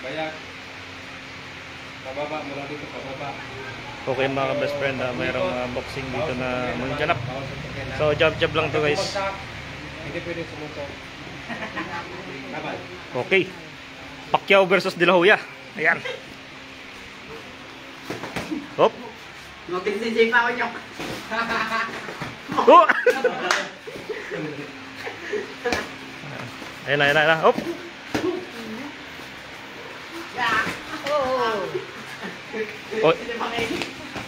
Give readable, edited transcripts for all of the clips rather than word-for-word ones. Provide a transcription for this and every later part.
Bayag. Pababa, mula dito, pababa. Okay mga best friend, mayroong boxing dito na manganap. So jab lang to guys. Hindi pwede sumuntok. Okay. Pacquiao versus De La Hoya. Ayan. Hop. Mag-tinsay pa ako nyok. Oh! Ayan. Hop. Oh.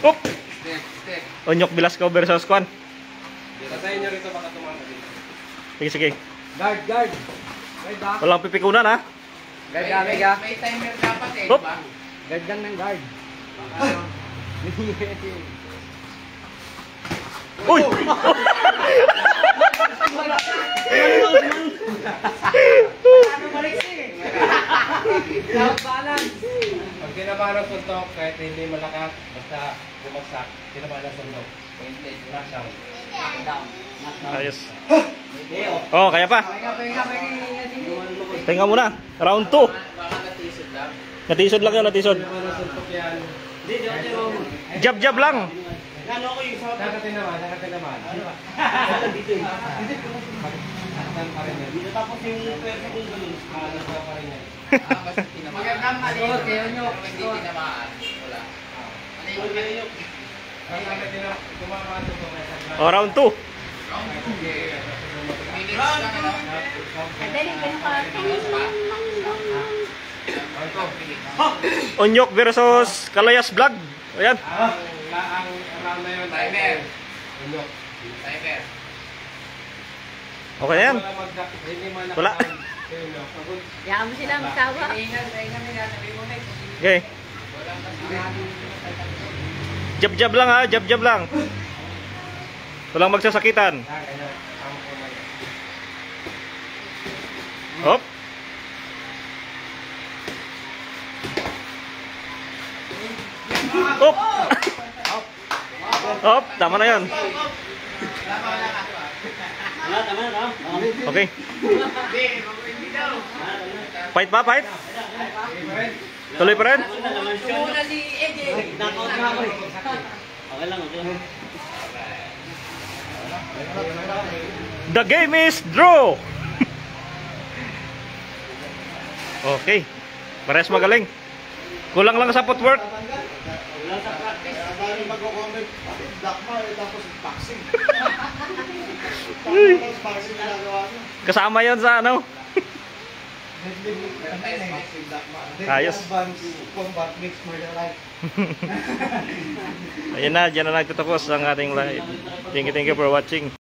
Hop. Onyok Velasco versus Kwan. Tatayin nyo rito baka tumama dito. Sige. Guard. Guard ba? Walang pipikunan ha. Guard ka. May timer dapat eh, Hop. diba? Guard lang ng guard. Uy! Ano maliksi? Balance. Pag tinamaan ng suntok, kahit hindi malakas, basta bumagsak, tinamaan ng suntok. Knockdown. Ayos. Oh, kaya pa. Tingnan muna. Round 2. Baka natisod lang. Natisod lang yun, natisod. Tinamaan ng suntok yan. Jab lang. Saka tinamaan. Ano ba? Saktan pa rin yan. Tapos yung pwede kong gano'n. Nakakala pa rin yan. Basta tinamaan. Magandang maliit. Hindi tinamaan. Wala. Ano yung kayo? Tumamaan ito may saktan. Oh, round 2. Minutes lang ano? Onyok versus Kalayas Vlog. Ayan. Ang round na yun. Timer. Unyok. Timer. Okay na yan. Wala. Kaya mo sila magsawa. Okay. Jab lang ha. Jab lang. Walang magsasakitan. Hop. Hop. Hop. Tama na yan. Okay. Fight ba? Fight? Tuloy pa rin? Sumuna si AJ. Knockout na ako eh. Okay lang. The game is draw. Okay. Parehas magaling. Kulang lang sa footwork. Wala sa practice. Dahil mag-comment, dakma tapos boxing. Boxing ginagawa nyo. Kasama yon sa ano? Ayos. Combat makes murder life. Ayan na, dyan na nagtatapos ang ating live. Thank you for watching.